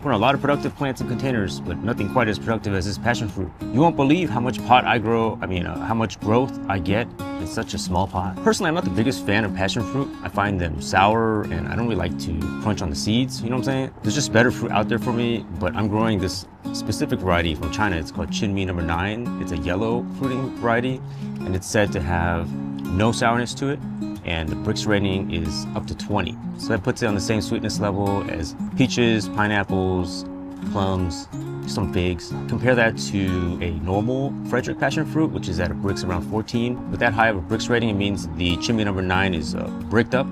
grown a lot of productive plants in containers, but nothing quite as productive as this passion fruit. You won't believe how much how much growth I get in such a small pot. Personally, I'm not the biggest fan of passion fruit. I find them sour and I don't really like to crunch on the seeds, you know what I'm saying? There's just better fruit out there for me, but I'm growing this specific variety from China. It's called Chinmi number 9. It's a yellow fruiting variety, and it's said to have no sourness to it, and the Brix rating is up to 20. So that puts it on the same sweetness level as peaches, pineapples, plums, some figs. Compare that to a normal Frederick passion fruit, which is at a Brix around 14. With that high of a Brix rating, it means the Chinmi number 9 is bricked up.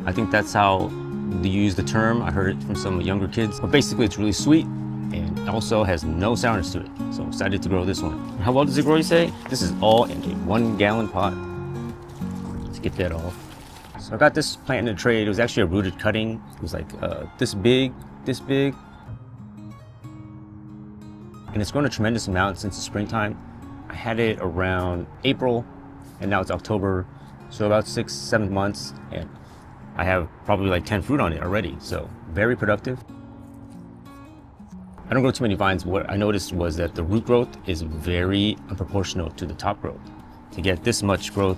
I think that's how they use the term. I heard it from some younger kids. But basically, it's really sweet and also has no sourness to it. So I'm excited to grow this one. How well does it grow, you say? This is all in a 1-gallon pot. Let's get that off. So I got this plant in a trade. It was actually a rooted cutting. It was like this big. And it's grown a tremendous amount since the springtime. I had it around April, and now it's October. So about 6-7 months, and I have probably like 10 fruit on it already. So very productive. I don't grow too many vines. What I noticed was that the root growth is very unproportional to the top growth. To get this much growth,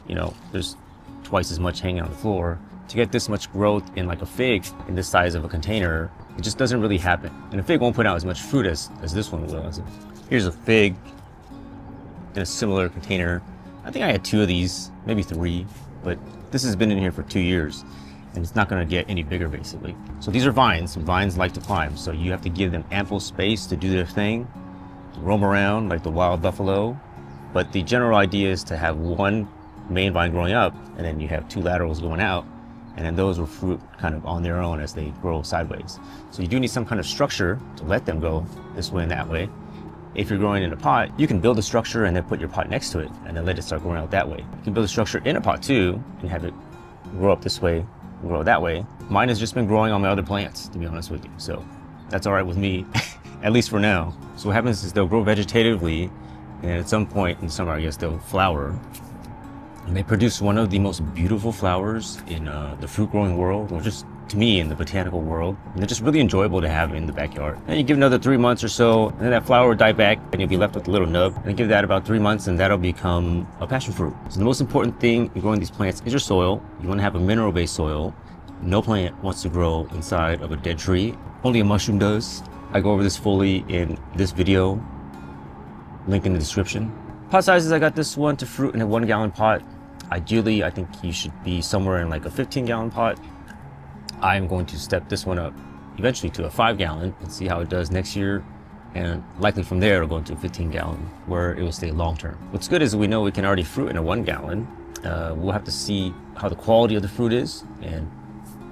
you know, there's twice as much hanging on the floor. To get this much growth in like a fig in this size of a container, it just doesn't really happen. And a fig won't put out as much fruit as this one will. Here's a fig in a similar container. I think I had 2 of these, maybe 3, but this has been in here for 2 years and it's not gonna get any bigger basically. So these are vines. Vines like to climb, so you have to give them ample space to do their thing, to roam around like the wild buffalo. But the general idea is to have one main vine growing up, and then you have 2 laterals going out, and then those will fruit kind of on their own as they grow sideways. So you do need some kind of structure to let them go this way and that way. If you're growing in a pot, you can build a structure and then put your pot next to it and then let it start growing out that way. You can build a structure in a pot too and have it grow up this way, grow that way. Mine has just been growing on my other plants, to be honest with you. So that's all right with me, at least for now. So what happens is they'll grow vegetatively, and at some point in the summer, I guess they'll flower. And they produce one of the most beautiful flowers in the fruit growing world, or just to me in the botanical world. And they're just really enjoyable to have in the backyard. And you give another 3 months or so, and then that flower will die back, and you'll be left with a little nub. And give that about 3 months, and that'll become a passion fruit. So the most important thing in growing these plants is your soil. You want to have a mineral-based soil. No plant wants to grow inside of a dead tree. Only a mushroom does. I go over this fully in this video, link in the description. Pot sizes, I got this one to fruit in a 1-gallon pot. Ideally, I think you should be somewhere in like a 15-gallon pot. I'm going to step this one up eventually to a 5-gallon and see how it does next year. And likely from there, it'll go into a 15-gallon where it will stay long-term. What's good is we know we can already fruit in a 1-gallon. We'll have to see how the quality of the fruit is. And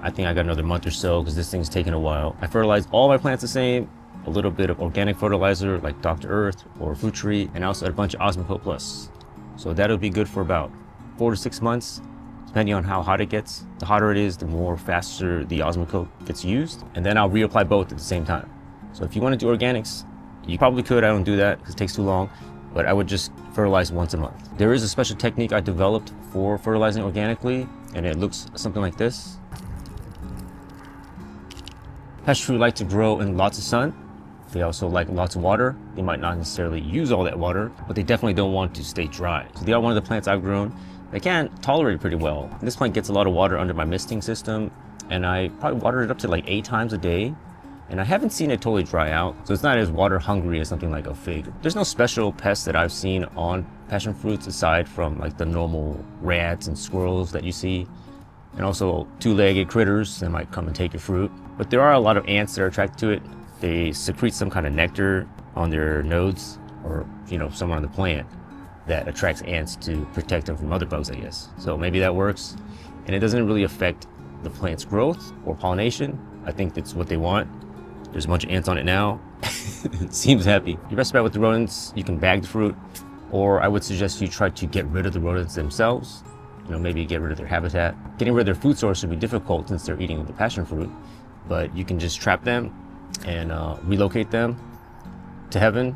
I think I got another month or so because this thing's taking a while. I fertilize all my plants the same. A little bit of organic fertilizer like Dr. Earth or Fruit Tree, and also a bunch of Osmocote Plus. So that'll be good for about 4 to 6 months, depending on how hot it gets. The hotter it is, the more faster the Osmocote gets used. And then I'll reapply both at the same time. So if you want to do organics, you probably could. I don't do that because it takes too long, but I would just fertilize once a month. There is a special technique I developed for fertilizing organically, and it looks something like this. Passion fruit like to grow in lots of sun. They also like lots of water. They might not necessarily use all that water, but they definitely don't want to stay dry. So they are one of the plants I've grown that can tolerate it pretty well. This plant gets a lot of water under my misting system, and I probably water it up to like 8 times a day. And I haven't seen it totally dry out, so it's not as water hungry as something like a fig. There's no special pests that I've seen on passion fruits aside from like the normal rats and squirrels that you see, and also 2-legged critters that might come and take your fruit. But there are a lot of ants that are attracted to it. They secrete some kind of nectar on their nodes, or somewhere on the plant, that attracts ants to protect them from other bugs, I guess. So maybe that works, and it doesn't really affect the plant's growth or pollination. I think that's what they want. There's a bunch of ants on it now. It seems happy. Your best bet with the rodents, you can bag the fruit, or I would suggest you try to get rid of the rodents themselves. Maybe get rid of their habitat. Getting rid of their food source would be difficult since they're eating the passion fruit, but you can just trap them and relocate them to heaven.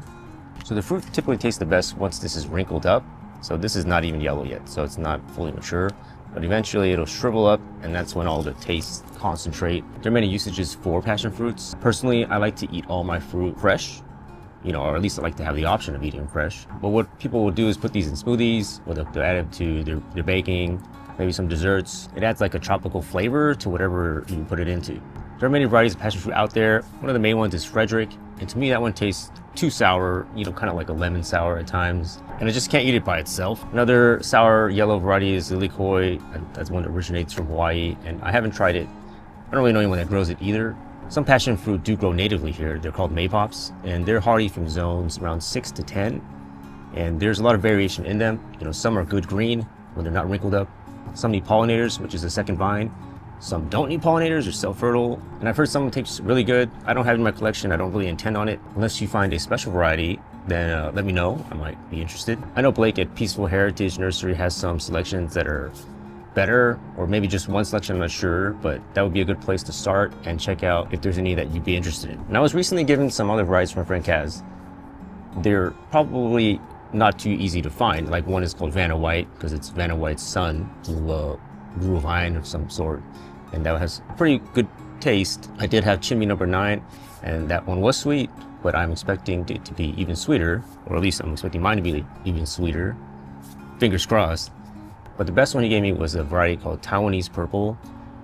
So the fruit typically tastes the best once this is wrinkled up. So this is not even yellow yet, so it's not fully mature. but eventually it'll shrivel up, and that's when all the tastes concentrate. There are many usages for passion fruits. Personally, I like to eat all my fruit fresh, or at least I like to have the option of eating them fresh. But what people will do is put these in smoothies, or they'll add them to their baking, maybe some desserts. It adds like a tropical flavor to whatever you put it into. There are many varieties of passion fruit out there. One of the main ones is Frederick, and to me that one tastes too sour, kind of like a lemon sour at times, and I just can't eat it by itself. Another sour yellow variety is Lilikoi. That's one that originates from Hawaii, and I haven't tried it. I don't really know anyone that grows it either. Some passion fruit do grow natively here. They're called maypops, and they're hardy from zones around 6 to 10, and there's a lot of variation in them. Some are good green when they're not wrinkled up. Some need pollinators, which is a second vine. Some don't need pollinators, they're self-fertile. And I've heard some taste really good. I don't have it in my collection. I don't really intend on it. Unless you find a special variety, then let me know. I might be interested. I know Blake at Peaceful Heritage Nursery has some selections that are better, or maybe just one selection, I'm not sure, but that would be a good place to start and check out if there's any that you'd be interested in. And I was recently given some other varieties from my friend Kaz. They're probably not too easy to find. Like one is called Vanna White, because it's Vanna White's son who grew a vine of some sort, and that has pretty good taste. I did have Chimney number 9, and that one was sweet, but I'm expecting it to be even sweeter, or at least I'm expecting mine to be even sweeter. Fingers crossed. But the best one he gave me was a variety called Taiwanese Purple,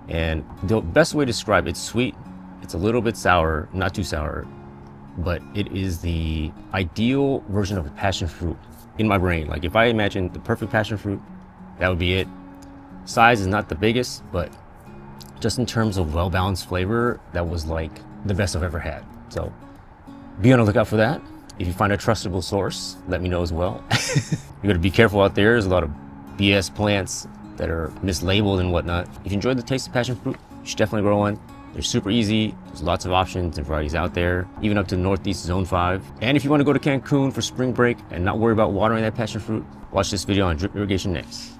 and the best way to describe it's sweet. It's a little bit sour, not too sour, but it is the ideal version of a passion fruit in my brain. Like if I imagine the perfect passion fruit, that would be it. Size is not the biggest, but just in terms of well-balanced flavor, that was like the best I've ever had. So be on the lookout for that. If you find a trustable source, let me know as well. You gotta be careful out there. There's a lot of BS plants that are mislabeled and whatnot. If you enjoyed the taste of passion fruit, you should definitely grow one. They're super easy. There's lots of options and varieties out there, even up to Northeast Zone 5. And if you want to go to Cancun for spring break and not worry about watering that passion fruit, watch this video on drip irrigation next.